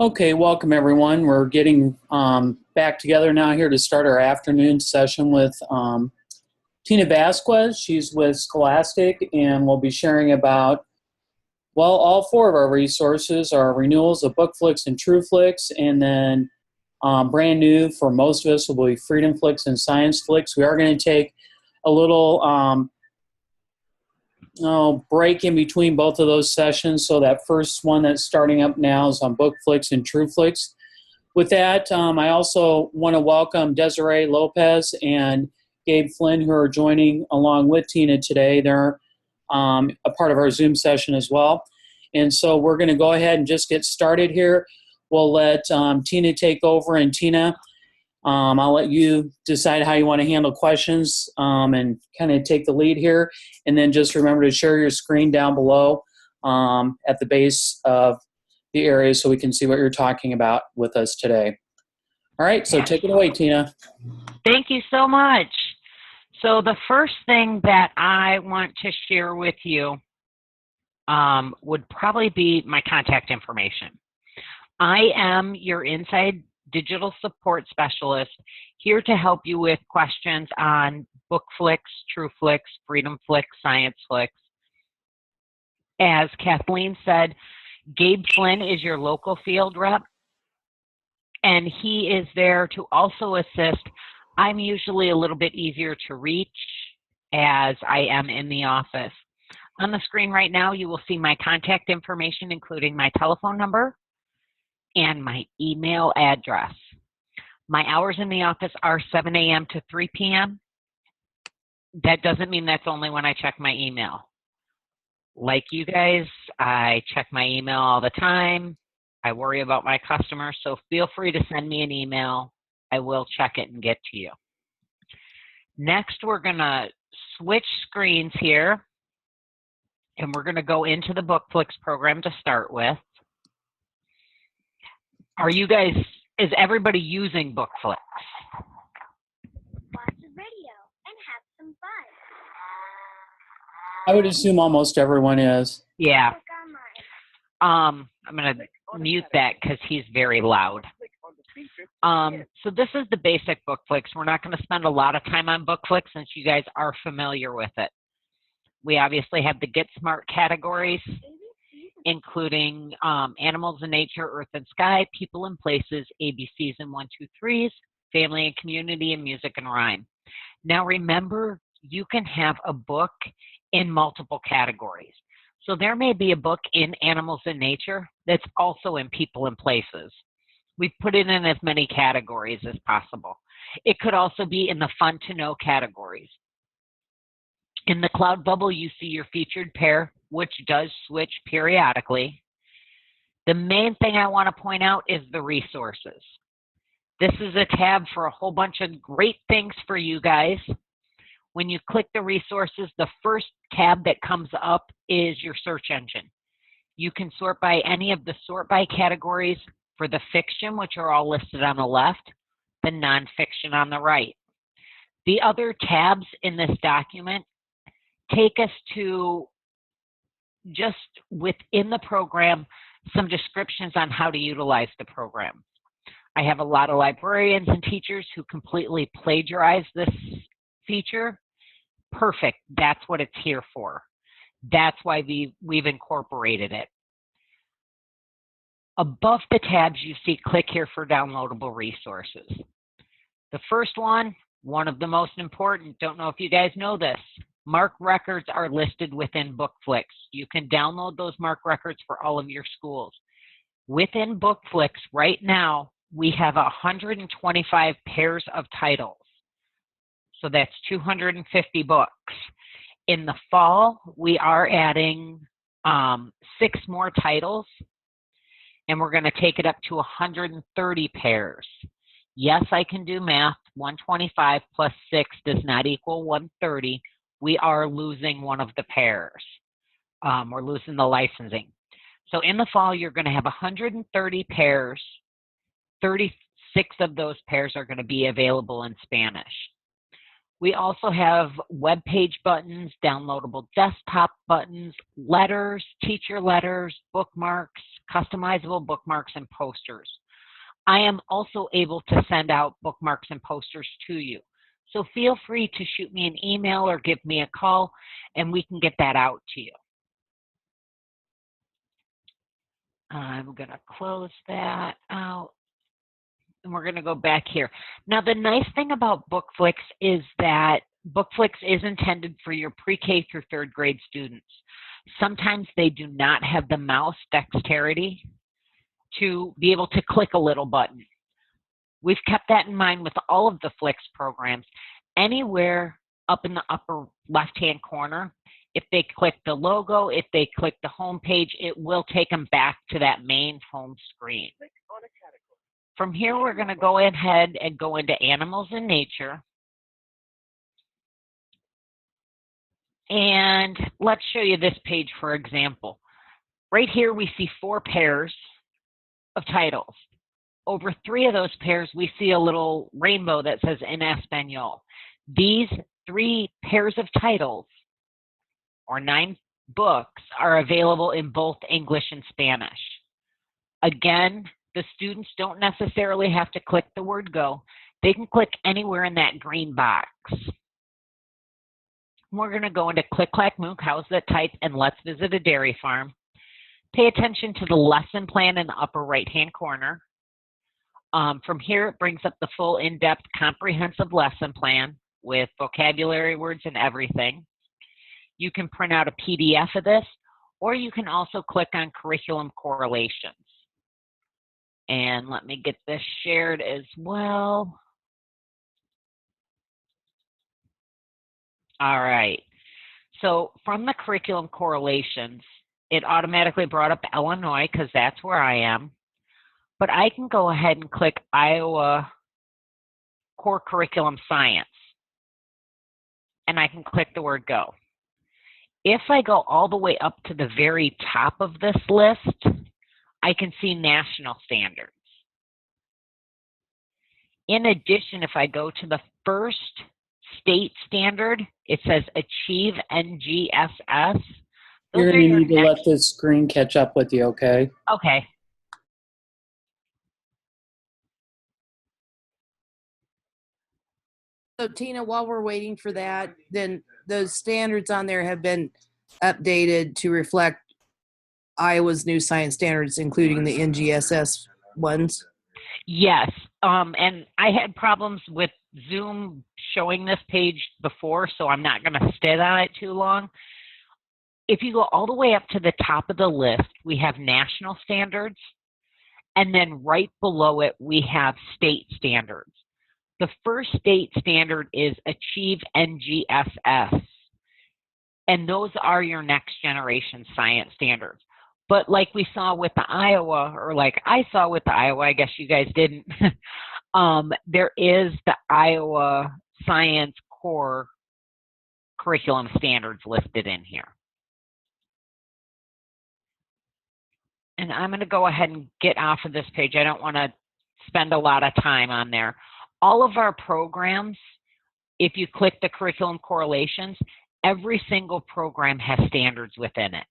Okay, welcome everyone. We're getting back together now here to start our afternoon session with Tina Vasquez. She's with Scholastic, and we'll be sharing about, well, all four of our resources, our renewals of BookFlix and TrueFlix, and then brand new for most of us will be FreedomFlix and ScienceFlix. We are going to take a little break in between both of those sessions. So that first one that's starting up now is on BookFlix and TrueFlix. With that, I also want to welcome Desiree Lopez and Gabe Flynn, who are joining along with Tina today. They're a part of our Zoom session as well. And so we're going to go ahead and just get started here. We'll let Tina take over. And Tina, I'll let you decide how you want to handle questions and kind of take the lead here. And then just remember to share your screen down below at the base of the area so we can see what you're talking about with us today. All right, so take it away, Tina. Thank you so much. So the first thing that I want to share with you would probably be my contact information. I am your inside digital support specialist here to help you with questions on BookFlix, TrueFlix, FreedomFlix, ScienceFlix. As Kathleen said, Gabe Flynn is your local field rep, and he is there to also assist. I'm usually a little bit easier to reach as I am in the office. On the screen right now, you will see my contact information, including my telephone number and my email address. My hours in the office are 7 a.m. to 3 p.m. That doesn't mean that's only when I check my email. Like you guys, I check my email all the time. I worry about my customers, so feel free to send me an email. I will check it and get to you. Next, we're going to switch screens here, and we're going to go into the BookFlix program to start with. Is everybody using BookFlix? Watch a video and have some fun. I would assume almost everyone is. Yeah. I'm going to mute that because he's very loud. So this is the basic BookFlix. We're not going to spend a lot of time on BookFlix since you guys are familiar with it. We obviously have the Get Smart categories, including animals and nature, earth and sky, people and places, ABCs and 1, 2, 3s, family and community, and music and rhyme. Now remember, you can have a book in multiple categories. So there may be a book in animals and nature that's also in people and places. We put it in as many categories as possible. It could also be in the fun to know categories. In the cloud bubble, you see your featured pair, which does switch periodically. The main thing I want to point out is the resources. This is a tab for a whole bunch of great things for you guys. When you click the resources, the first tab that comes up is your search engine. You can sort by any of the sort by categories for the fiction, which are all listed on the left, the nonfiction on the right. The other tabs in this document take us to just within the program, some descriptions on how to utilize the program. I have a lot of librarians and teachers who completely plagiarize this feature. Perfect, that's what it's here for. That's why we've incorporated it. Above the tabs, you see click here for downloadable resources. The first one of the most important, don't know if you guys know this, MARC records are listed within BookFlix. You can download those MARC records for all of your schools. Within BookFlix right now, we have 125 pairs of titles. So that's 250 books. In the fall, we are adding 6 more titles, and we're going to take it up to 130 pairs. Yes, I can do math. 125 plus 6 does not equal 130. We are losing one of the pairs. We're losing the licensing. So in the fall, you're going to have 130 pairs. 36 of those pairs are going to be available in Spanish. We also have web page buttons, downloadable desktop buttons, letters, teacher letters, bookmarks, customizable bookmarks and posters. I am also able to send out bookmarks and posters to you. So feel free to shoot me an email or give me a call, and we can get that out to you. I'm going to close that out, and we're going to go back here. Now, the nice thing about BookFlix is that BookFlix is intended for your pre-K through third grade students. Sometimes they do not have the mouse dexterity to be able to click a little button. We've kept that in mind with all of the Flix programs. Anywhere up in the upper left-hand corner, if they click the logo, if they click the home page, it will take them back to that main home screen. From here, we're going to go ahead and go into Animals in Nature. And let's show you this page, for example. Right here, we see 4 pairs of titles. Over 3 of those pairs, we see a little rainbow that says en Espanol. These 3 pairs of titles, or 9 books, are available in both English and Spanish. Again, the students don't necessarily have to click the word go. They can click anywhere in that green box. We're going to go into Click, Clack, Mook, How's That Type, and Let's Visit a Dairy Farm. Pay attention to the lesson plan in the upper right-hand corner. From here, it brings up the full in-depth comprehensive lesson plan with vocabulary, words, and everything. You can print out a PDF of this, or you can also click on curriculum correlations. And let me get this shared as well. All right. So from the curriculum correlations, it automatically brought up Illinois because that's where I am. But I can go ahead and click Iowa Core Curriculum Science. And I can click the word go. If I go all the way up to the very top of this list, I can see national standards. In addition, if I go to the first state standard, it says Achieve NGSS. You're going to need to let this screen catch up with you, okay? Okay. So Tina, while we're waiting for that, then those standards on there have been updated to reflect Iowa's new science standards, including the NGSS ones. Yes, and I had problems with Zoom showing this page before, so I'm not going to stay on it too long. If you go all the way up to the top of the list, we have national standards, and then right below it, we have state standards. The first state standard is Achieve NGSS, and those are your next generation science standards. But like we saw with the Iowa, or like I saw with the Iowa, I guess you guys didn't, there is the Iowa Science Core Curriculum Standards listed in here. And I'm going to go ahead and get off of this page. I don't want to spend a lot of time on there. All of our programs, if you click the curriculum correlations, every single program has standards within it.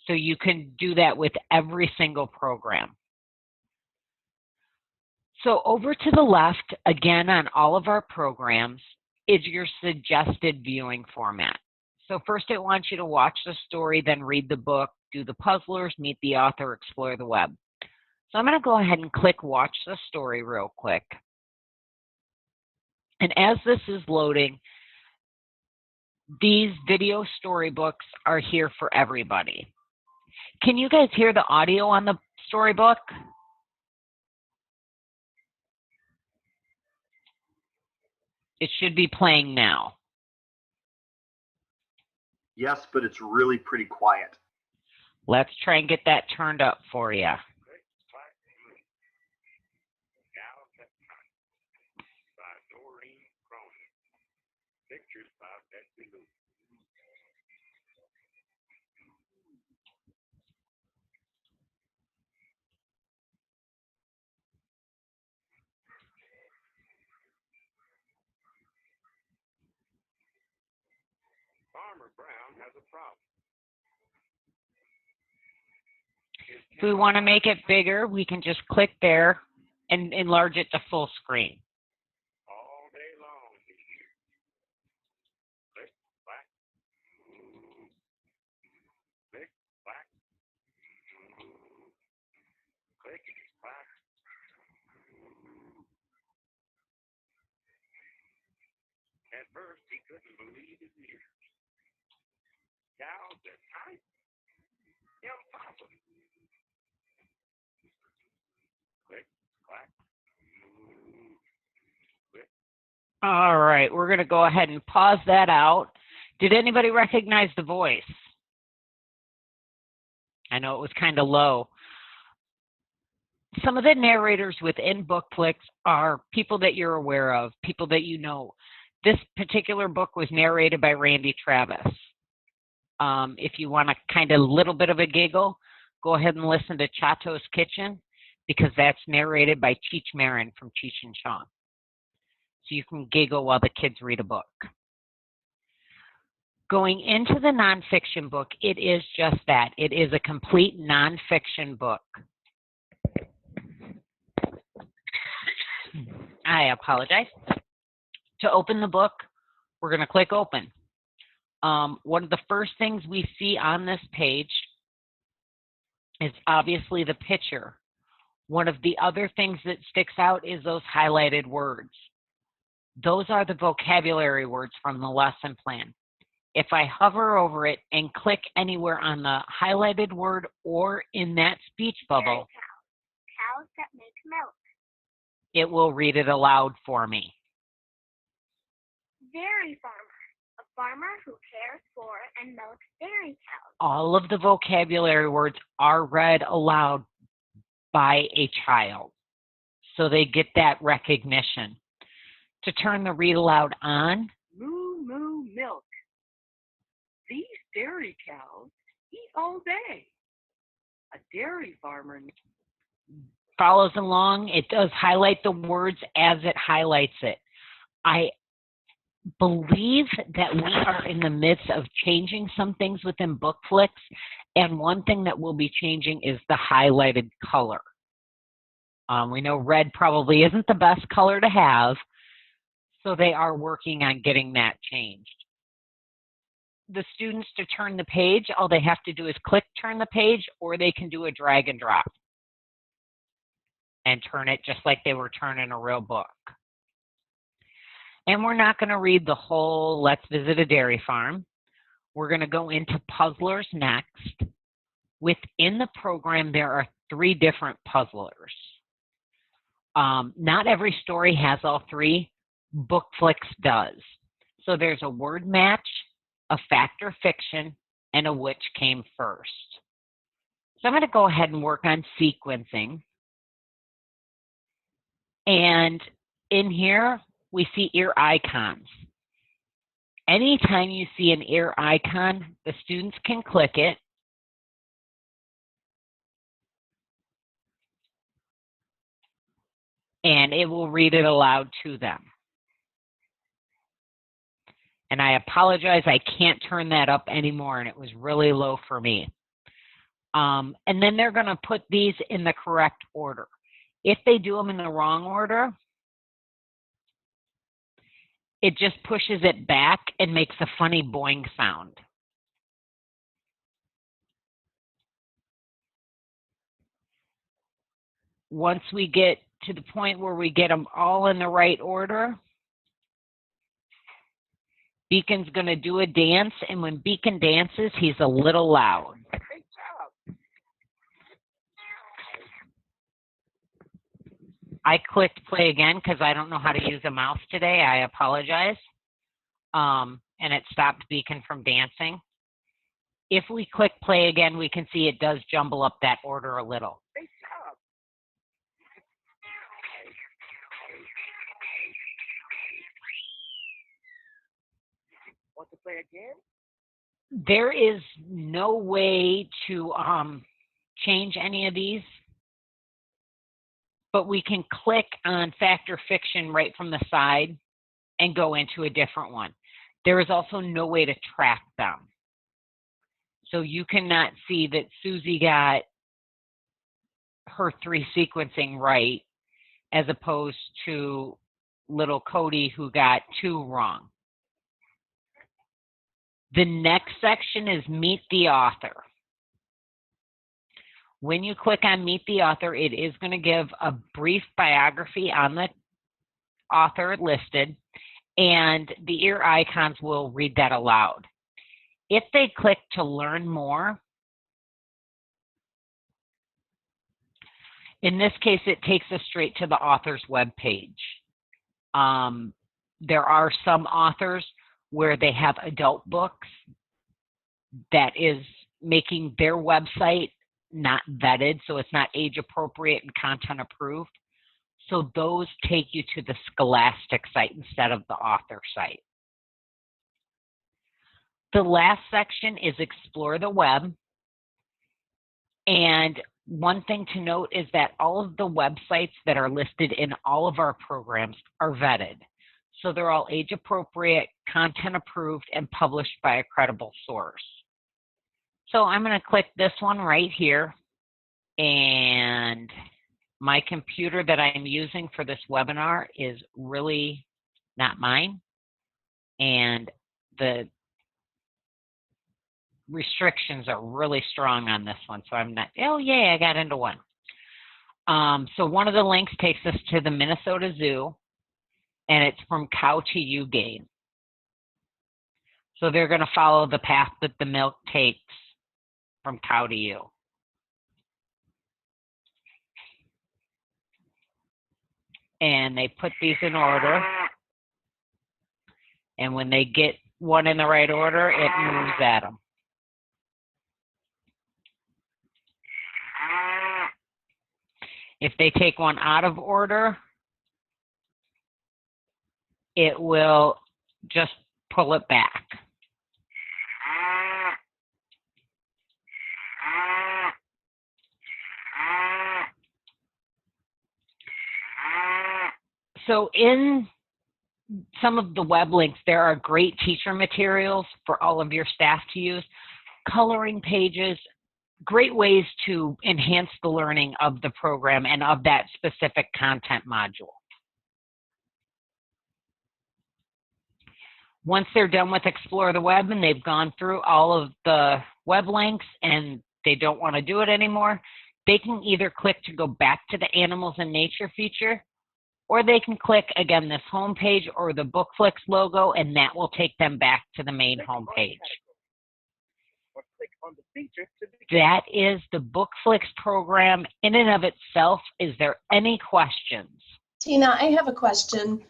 So you can do that with every single program. So over to the left, again, on all of our programs, is your suggested viewing format. So first it wants you to watch the story, then read the book, do the puzzlers, meet the author, explore the web. So I'm going to go ahead and click Watch the Story real quick. And as this is loading, these video storybooks are here for everybody. Can you guys hear the audio on the storybook? It should be playing now. Yes, but it's really pretty quiet. Let's try and get that turned up for you. If we want to make it bigger, we can just click there and enlarge it to full screen. All right, we're going to go ahead and pause that out. Did anybody recognize the voice? I know it was kind of low. Some of the narrators within BookFlix are people that you're aware of, people that you know. This particular book was narrated by Randy Travis. If you want a kind of little bit of a giggle, go ahead and listen to Chato's Kitchen, because that's narrated by Cheech Marin from Cheech and Chong. So you can giggle while the kids read a book. Going into the nonfiction book, it is just that. It is a complete nonfiction book. I apologize. To open the book, we're going to click open. One of the first things we see on this page is obviously the picture. One of the other things that sticks out is those highlighted words. Those are the vocabulary words from the lesson plan. If I hover over it and click anywhere on the highlighted word or in that speech bubble, Cows that make milk. it will read it aloud for me. Dairy farmer. A farmer who cares for and milks dairy cows. All of the vocabulary words are read aloud by a child, so they get that recognition. To turn the read aloud on, Moo moo milk. These dairy cows eat all day. A dairy farmer follows along. It does highlight the words as it highlights it. I believe that we are in the midst of changing some things within BookFlix, and one thing that will be changing is the highlighted color. We know red probably isn't the best color to have, so they are working on getting that changed. The students, to turn the page, all they have to do is click turn the page, or they can do a drag and drop and turn it just like they were turning a real book. And we're not going to read the whole Let's Visit a Dairy Farm. We're going to go into puzzlers next. Within the program, there are 3 different puzzlers. Not every story has all 3. BookFlix does. So there's a word match, a fact or fiction, and a which came first. So I'm going to go ahead and work on sequencing. And in here, we see ear icons. Anytime you see an ear icon, the students can click it. And it will read it aloud to them. And I apologize, I can't turn that up anymore, and it was really low for me. And then they're going to put these in the correct order. If they do them in the wrong order, it just pushes it back and makes a funny boing sound. Once we get to the point where we get them all in the right order, Beacon's going to do a dance, and when Beacon dances, he's a little loud. Great job. I clicked play again because I don't know how to use a mouse today. I apologize. And it stopped Beacon from dancing. If we click play again, we can see it does jumble up that order a little. Great job. Want to play again? There is no way to change any of these, but we can click on fact or fiction right from the side and go into a different one. There is also no way to track them. So you cannot see that Susie got her 3 sequencing right, as opposed to little Cody who got 2 wrong. The next section is Meet the Author. When you click on Meet the Author, it is going to give a brief biography on the author listed, and the ear icons will read that aloud. If they click to learn more, in this case, it takes us straight to the author's webpage. There are some authors where they have adult books that is making their website not vetted, so it's not age appropriate and content approved. So those take you to the Scholastic site instead of the author site. The last section is Explore the Web. And one thing to note is that all of the websites that are listed in all of our programs are vetted. So they're all age appropriate, content approved, and published by a credible source. So I'm going to click this one right here. And my computer that I'm using for this webinar is really not mine. And the restrictions are really strong on this one. So I'm not, oh yay, I got into one. So one of the links takes us to the Minnesota Zoo, and it's from cow to ewe gain. So they're going to follow the path that the milk takes from cow to ewe. And they put these in order. And when they get one in the right order, it moves at them. If they take one out of order, it will just pull it back. So in some of the web links, there are great teacher materials for all of your staff to use, coloring pages, great ways to enhance the learning of the program and of that specific content module. Once they're done with Explore the Web and they've gone through all of the web links and they don't want to do it anymore, they can either click to go back to the Animals and Nature feature, or they can click, again, this home page or the BookFlix logo, and that will take them back to the main home page. That is the BookFlix program in and of itself. Is there any questions? Tina, I have a question.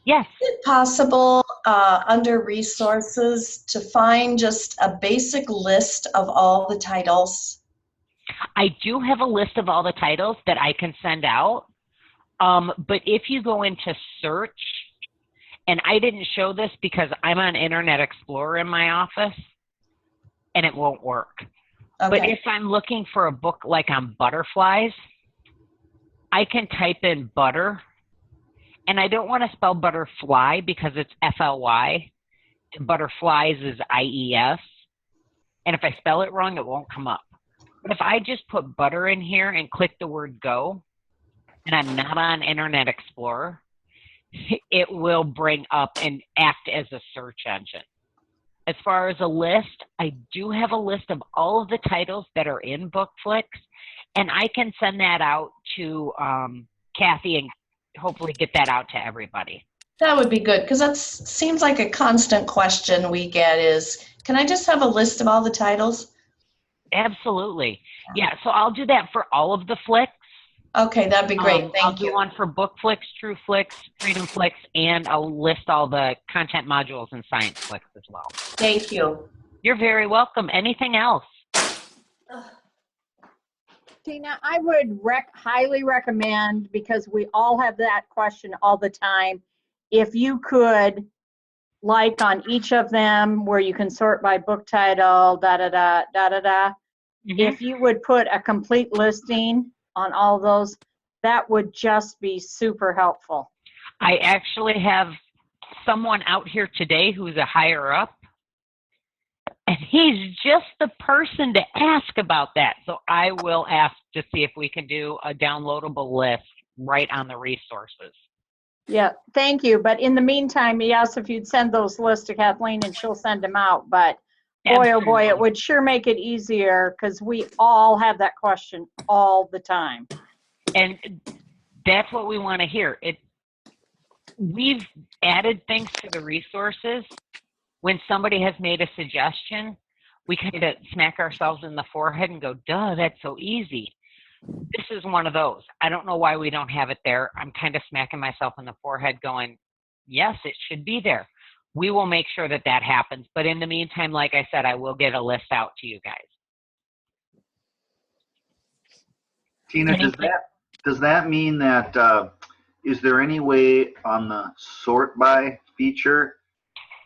Yes. Is it possible under resources to find just a basic list of all the titles? I do have a list of all the titles that I can send out. But if you go into search, and I didn't show this because I'm on Internet Explorer in my office, and it won't work. Okay. But if I'm looking for a book like on butterflies, I can type in butter, and I don't want to spell butterfly because it's F-L-Y, and butterflies is I-E-S, and if I spell it wrong, it won't come up. But if I just put butter in here and click the word go, and I'm not on Internet Explorer, it will bring up and act as a search engine. As far as a list, I do have a list of all of the titles that are in BookFlix, and I can send that out to Kathy and hopefully get that out to everybody. That would be good, because that seems like a constant question we get is, can I just have a list of all the titles? Absolutely. Yeah, so I'll do that for all of the flicks. Okay, that'd be great. Thank you. I'll do one for BookFlix, TrueFlix, FreedomFlix, and I'll list all the content modules in ScienceFlix as well. Thank you. You're very welcome. Anything else? Tina, I would highly recommend, because we all have that question all the time, if you could, like on each of them where you can sort by book title, if you would put a complete listing on all those, that would just be super helpful. I actually have someone out here today who's a higher up, and he's just the person to ask about that. So I will ask to see if we can do a downloadable list right on the resources. Yeah, thank you. But in the meantime, yes, if you'd send those lists to Kathleen and she'll send them out. But boy, oh boy, it Absolutely. would sure make it easier because we all have that question all the time. And that's what we want to hear. We've added things to the resources. When somebody has made a suggestion, we kind of smack ourselves in the forehead and go, duh, that's so easy. This is one of those. I don't know why we don't have it there. I'm kind of smacking myself in the forehead going, yes, it should be there. We will make sure that that happens. But in the meantime, like I said, I will get a list out to you guys. Tina, does that mean that, is there any way on the sort by feature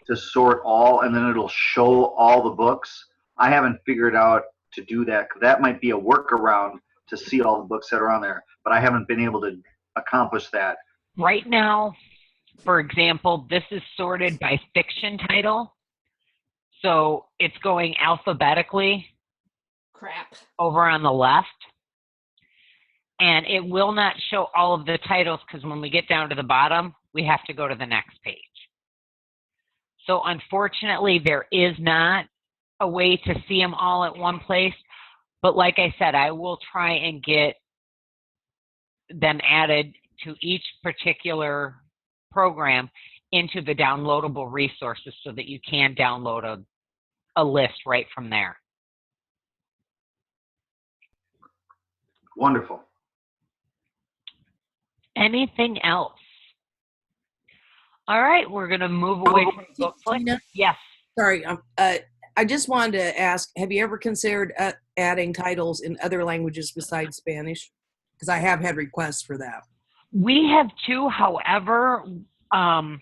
to sort all and then it'll show all the books? I haven't figured out to do that. That might be a workaround to see all the books that are on there, but I haven't been able to accomplish that. Right now, for example, this is sorted by fiction title. So it's going alphabetically. Crap. Over on the left. And it will not show all of the titles because when we get down to the bottom, we have to go to the next page. So unfortunately, there is not a way to see them all at one place. But like I said, I will try and get them added to each particular program into the downloadable resources so that you can download a list right from there. Wonderful. Anything else? All right, we're going to move away from BookFlix. Tina? Yes. Sorry, I just wanted to ask, have you ever considered adding titles in other languages besides Spanish? Because I have had requests for that. We have too. However, I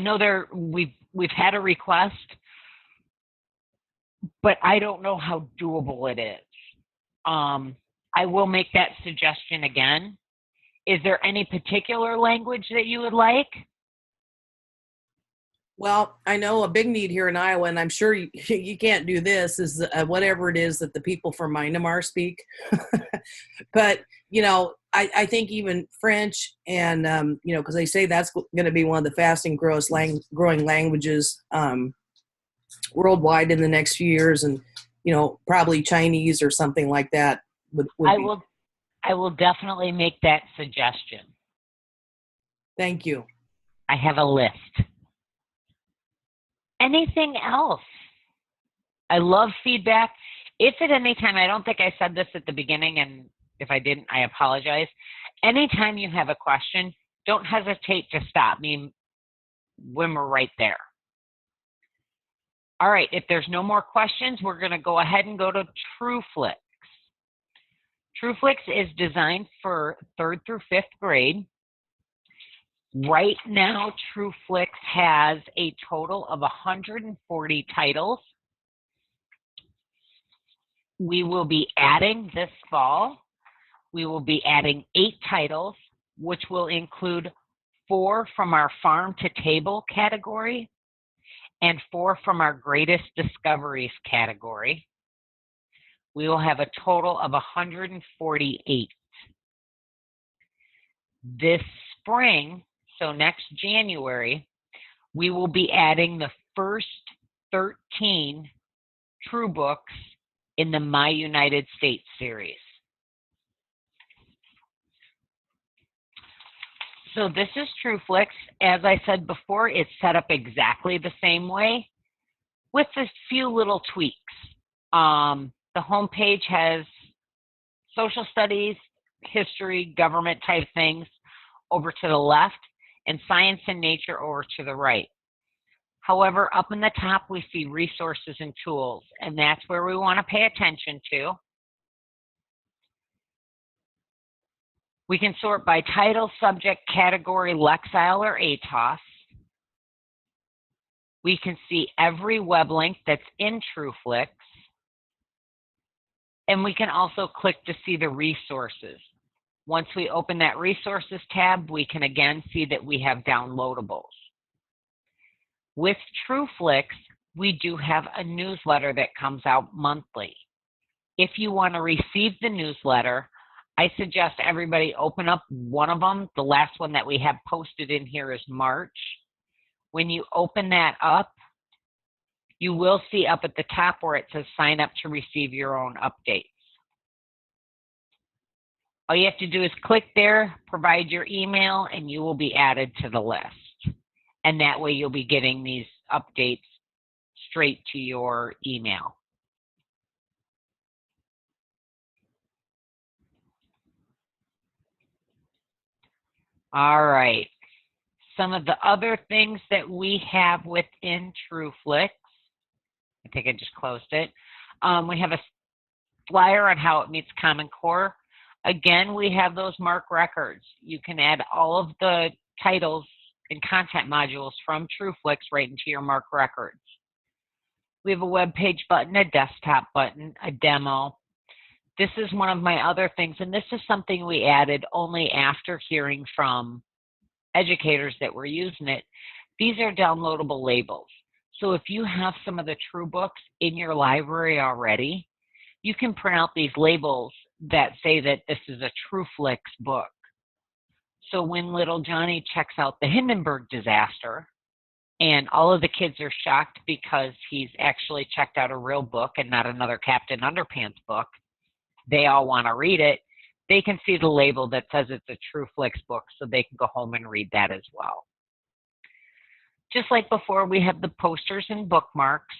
know we've had a request, but I don't know how doable it is. I will make that suggestion again. Is there any particular language that you would like? Well, I know a big need here in Iowa, and I'm sure you can't do this, is whatever it is that the people from Myanmar speak. But, you know, I think even French and, you know, because they say that's going to be one of the fastest growing languages worldwide in the next few years. And, you know, probably Chinese or something like that. I will definitely make that suggestion. Thank you. I have a list. Anything else? I love feedback. If at any time, I don't think I said this at the beginning, and if I didn't, I apologize. Anytime you have a question, don't hesitate to stop me when we're right there. All right, if there's no more questions, we're going to go ahead and go to TrueFlix. TrueFlix is designed for 3rd through 5th grade. Right now, TrueFlix has a total of 140 titles. We will be adding this fall. We will be adding 8 titles, which will include 4 from our farm to table category and 4 from our greatest discoveries category. We will have a total of 148. This spring, so next January, we will be adding the first 13 True books in the My United States series. So this is TrueFlix. As I said before, it's set up exactly the same way with a few little tweaks. The home page has social studies, history, government type things over to the left, and science and nature over to the right. However, up in the top, we see resources and tools, and that's where we want to pay attention to. We can sort by title, subject, category, Lexile, or ATOS. We can see every web link that's in TrueFlix. And we can also click to see the resources. Once we open that resources tab, we can again see that we have downloadables. With TrueFlix, we do have a newsletter that comes out monthly. If you want to receive the newsletter, I suggest everybody open up one of them. The last one that we have posted in here is March. When you open that up, you will see up at the top where it says sign up to receive your own updates. All you have to do is click there, provide your email, and you will be added to the list. And that way you'll be getting these updates straight to your email. All right. Some of the other things that we have within TrueFlix, I think I just closed it. We have a flyer on how it meets Common Core. Again, we have those MARC records. You can add all of the titles and content modules from TrueFlix right into your MARC records. We have a web page button, a desktop button, a demo. This is one of my other things, and this is something we added only after hearing from educators that were using it. These are downloadable labels. So if you have some of the True books in your library already, you can print out these labels that say that this is a TrueFlix book. So when little Johnny checks out the Hindenburg disaster, and all of the kids are shocked because he's actually checked out a real book and not another Captain Underpants book, they all want to read it, they can see the label that says it's a TrueFlix book, so they can go home and read that as well. Just like before, we have the posters and bookmarks.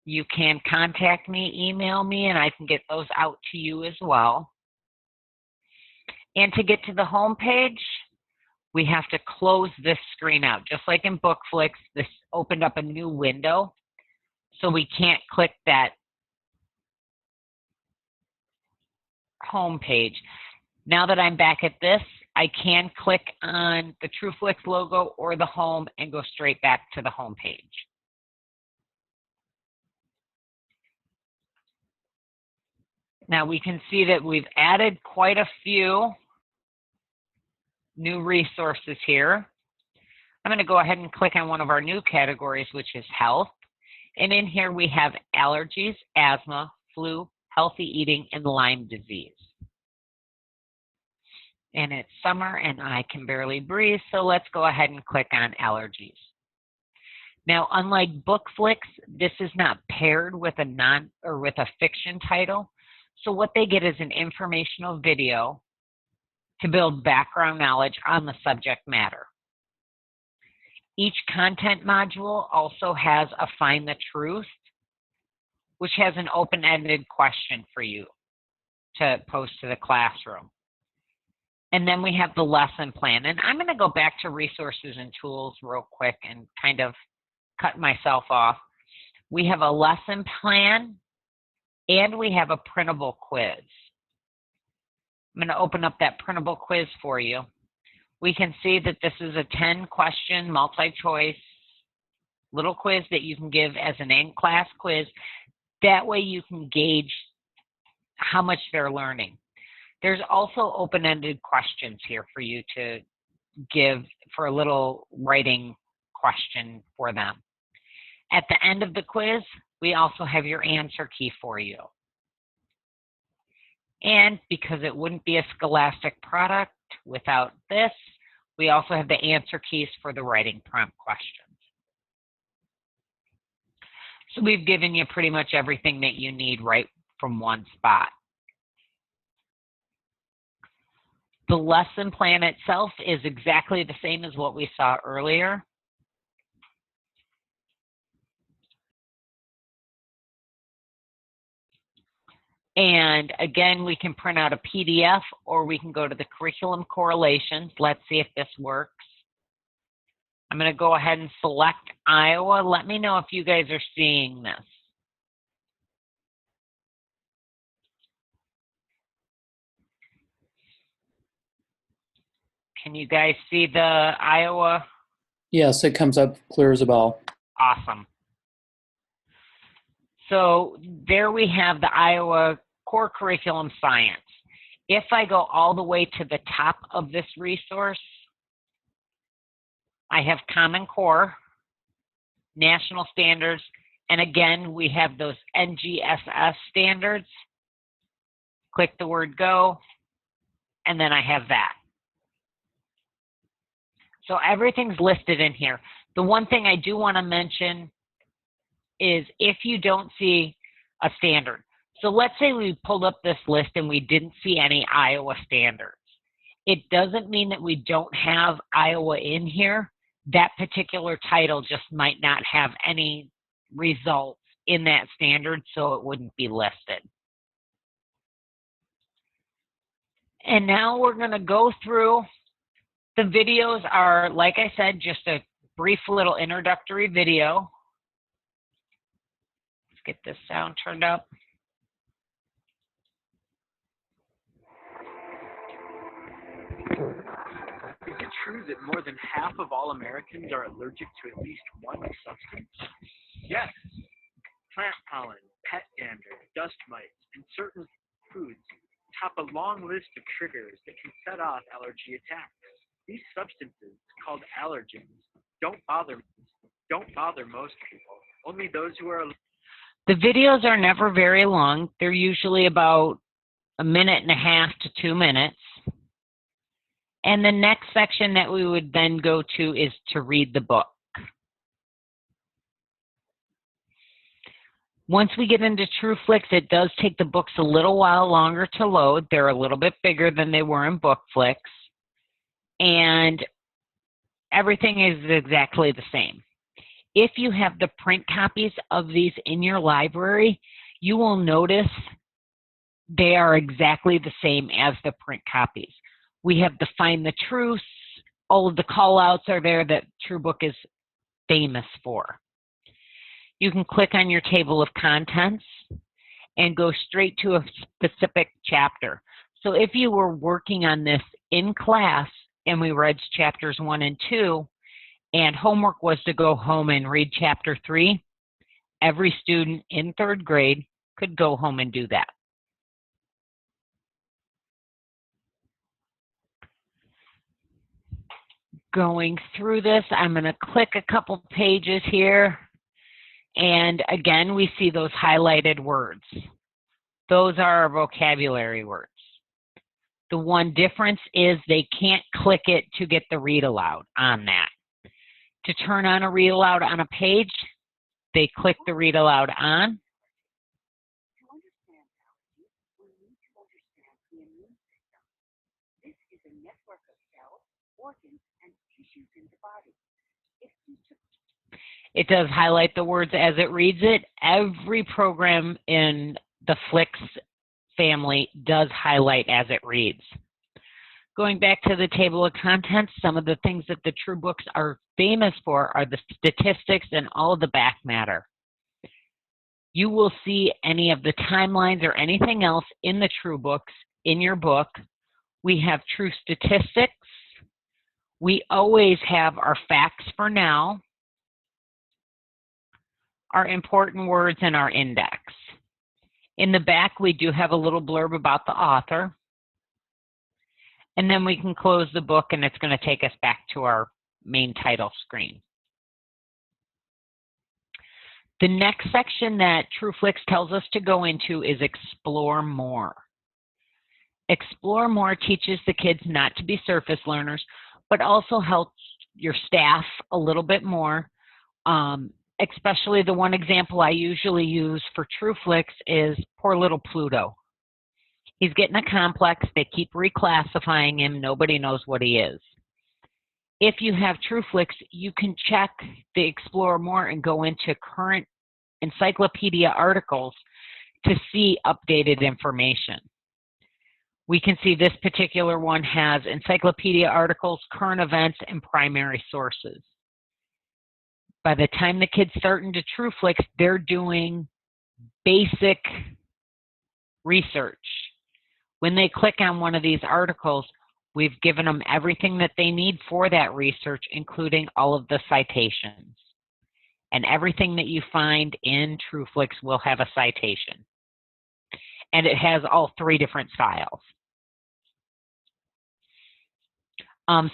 You can contact me, email me, and I can get those out to you as well. And to get to the home page, we have to close this screen out. Just like in BookFlix, this opened up a new window, so we can't click that home page. Now that I'm back at this, I can click on the TrueFlix logo or the home and go straight back to the home page. Now we can see that we've added quite a few new resources here. I'm going to go ahead and click on one of our new categories, which is health. And in here we have allergies, asthma, flu, healthy eating, and Lyme disease. And it's summer and I can barely breathe, so let's go ahead and click on allergies. Now, unlike BookFlix, this is not paired with a fiction title. So what they get is an informational video to build background knowledge on the subject matter. Each content module also has a Find the Truth, which has an open-ended question for you to post to the classroom. And then we have the lesson plan. And I'm going to go back to resources and tools real quick and kind of cut myself off. We have a lesson plan and we have a printable quiz. I'm going to open up that printable quiz for you. We can see that this is a 10-question multi-choice little quiz that you can give as an in-class quiz. That way you can gauge how much they're learning. There's also open-ended questions here for you to give for a little writing question for them. At the end of the quiz, we also have your answer key for you. And because it wouldn't be a Scholastic product without this, we also have the answer keys for the writing prompt questions. So we've given you pretty much everything that you need right from one spot. The lesson plan itself is exactly the same as what we saw earlier. And again, we can print out a PDF or we can go to the curriculum correlations. Let's see if this works. I'm going to go ahead and select Iowa. Let me know if you guys are seeing this. Can you guys see the Iowa? Yes, it comes up clear as a bell. Awesome. So there we have the Iowa Core Curriculum Science. If I go all the way to the top of this resource, I have Common Core, National Standards, And again, we have those NGSS standards. Click the word go, and then I have that. So everything's listed in here. The one thing I do want to mention is if you don't see a standard. So let's say we pulled up this list and we didn't see any Iowa standards. It doesn't mean that we don't have Iowa in here. That particular title just might not have any results in that standard, so it wouldn't be listed. And now we're going to go through. The videos are, like I said, just a brief little introductory video. Let's get this sound turned up. Is it true that more than half of all Americans are allergic to at least one substance? Yes. Plant pollen, pet dander, dust mites, and certain foods top a long list of triggers that can set off allergy attacks. These substances, called allergens, don't bother most people. Only those who are. The videos are never very long. They're usually about 1.5 to 2 minutes. And the next section that we would then go to is to read the book. Once we get into TrueFlix, it does take the books a little while longer to load. They're a little bit bigger than they were in BookFlix. And everything is exactly the same. If you have the print copies of these in your library, you will notice they are exactly the same as the print copies. We have the Find the Truths. All of the call-outs are there that TrueBook is famous for. You can click on your table of contents and go straight to a specific chapter. So if you were working on this in class and we read chapters 1 and 2, and homework was to go home and read chapter 3, every student in 3rd grade could go home and do that. Going through this, I'm going to click a couple pages here. And again, we see those highlighted words. Those are our vocabulary words. The one difference is they can't click it to get the read aloud on that. To turn on a read aloud on a page, they click the read aloud on. To understand allergies, we need to understand the immune system. This is a network of cells, organs, and tissues in the body. If you took It does highlight the words as it reads it. Every program in the Flix family does highlight as it reads. Going back to the table of contents, some of the things that the TrueBooks are famous for are the statistics and all of the back matter. You will see any of the timelines or anything else in the TrueBooks in your book. We have true statistics. We always have our facts for now, our important words, and our index. In the back, we do have a little blurb about the author. And then we can close the book and it's going to take us back to our main title screen. The next section that TrueFlix tells us to go into is Explore More. Explore More teaches the kids not to be surface learners, but also helps your staff a little bit more. Especially the one example I usually use for TrueFlix is poor little Pluto. He's getting a complex. They keep reclassifying him. Nobody knows what he is. If you have TrueFlix, you can check the Explore More and go into current encyclopedia articles to see updated information. We can see this particular one has encyclopedia articles, current events, and primary sources. By the time the kids start into TrueFlix, they're doing basic research. When they click on one of these articles, we've given them everything that they need for that research, including all of the citations. And everything that you find in TrueFlix will have a citation. And it has all 3 different styles.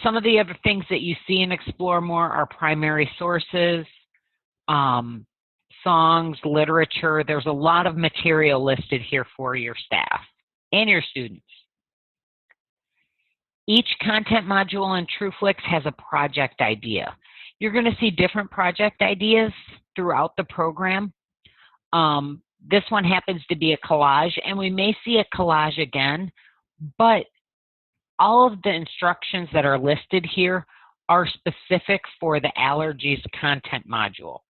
Some of the other things that you see in Explore More are primary sources, songs, literature. There's a lot of material listed here for your staff and your students. Each content module in TrueFlix has a project idea. You're going to see different project ideas throughout the program. This one happens to be a collage, and we may see a collage again, but all of the instructions that are listed here are specific for the allergies content module.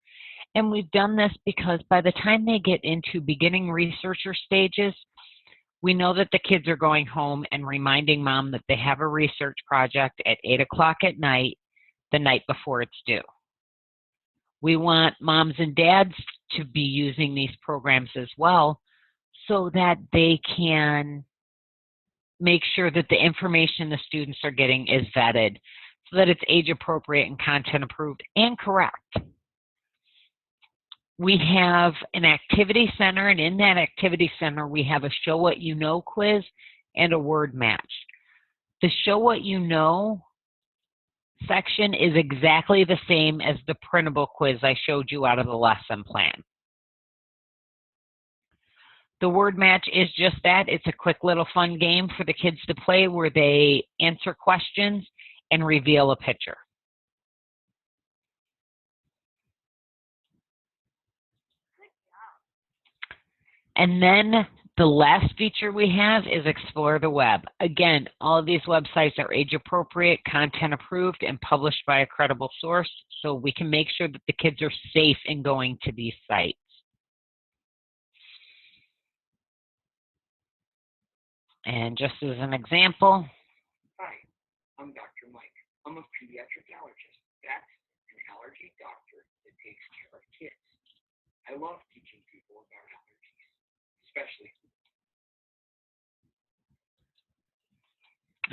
And we've done this because by the time they get into beginning researcher stages, we know that the kids are going home and reminding mom that they have a research project at 8 o'clock at night, the night before it's due. We want moms and dads to be using these programs as well so that they can make sure that the information the students are getting is vetted so that it's age appropriate and content approved and correct. We have an activity center, and in that activity center, we have a Show What You Know quiz and a word match. The Show What You Know section is exactly the same as the printable quiz I showed you out of the lesson plan. The word match is just that. It's a quick little fun game for the kids to play where they answer questions and reveal a picture. And then the last feature we have is Explore the Web. Again, all of these websites are age appropriate, content approved, and published by a credible source, so we can make sure that the kids are safe in going to these sites. And just as an example. Hi, I'm Dr. Mike. I'm a pediatric allergist. That's an allergy doctor that takes care of kids. I love teaching people about allergies, especially.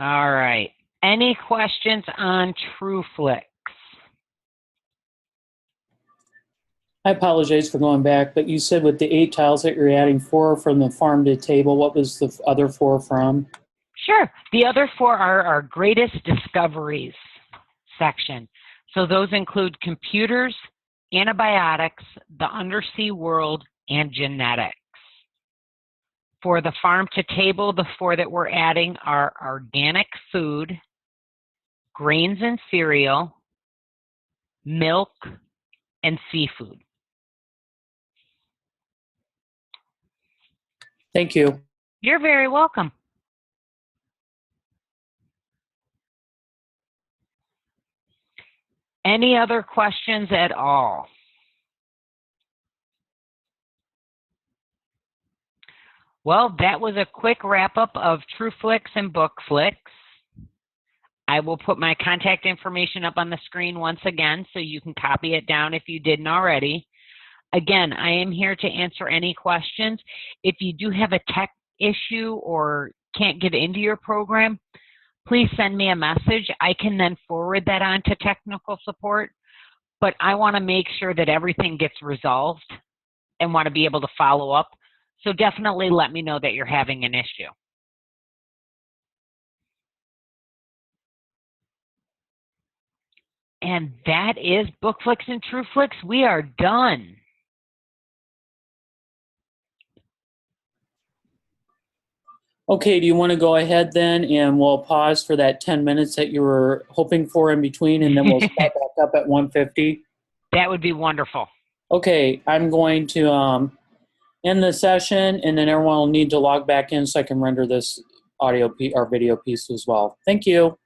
All right. Any questions on TrueFlix? I apologize for going back, but you said with the 8 tiles that you're adding, 4 from the farm to table. What was the other 4 from? Sure. The other 4 are our greatest discoveries section. So those include computers, antibiotics, the undersea world, and genetics. For the farm to table, the 4 that we're adding are organic food, grains and cereal, milk, and seafood. Thank you. You're very welcome. Any other questions at all? Well, that was a quick wrap-up of TrueFlix and BookFlix. I will put my contact information up on the screen once again so you can copy it down if you didn't already. Again, I am here to answer any questions. If you do have a tech issue or can't get into your program, please send me a message. I can then forward that on to technical support, but I want to make sure that everything gets resolved and want to be able to follow up. So definitely let me know that you're having an issue. And that is BookFlix and TrueFlix. We are done. Okay, do you want to go ahead then and we'll pause for that 10 minutes that you were hoping for in between, and then we'll start back up at 1:50? That would be wonderful. Okay, I'm going to end the session, and then everyone will need to log back in so I can render this audio or video piece as well. Thank you.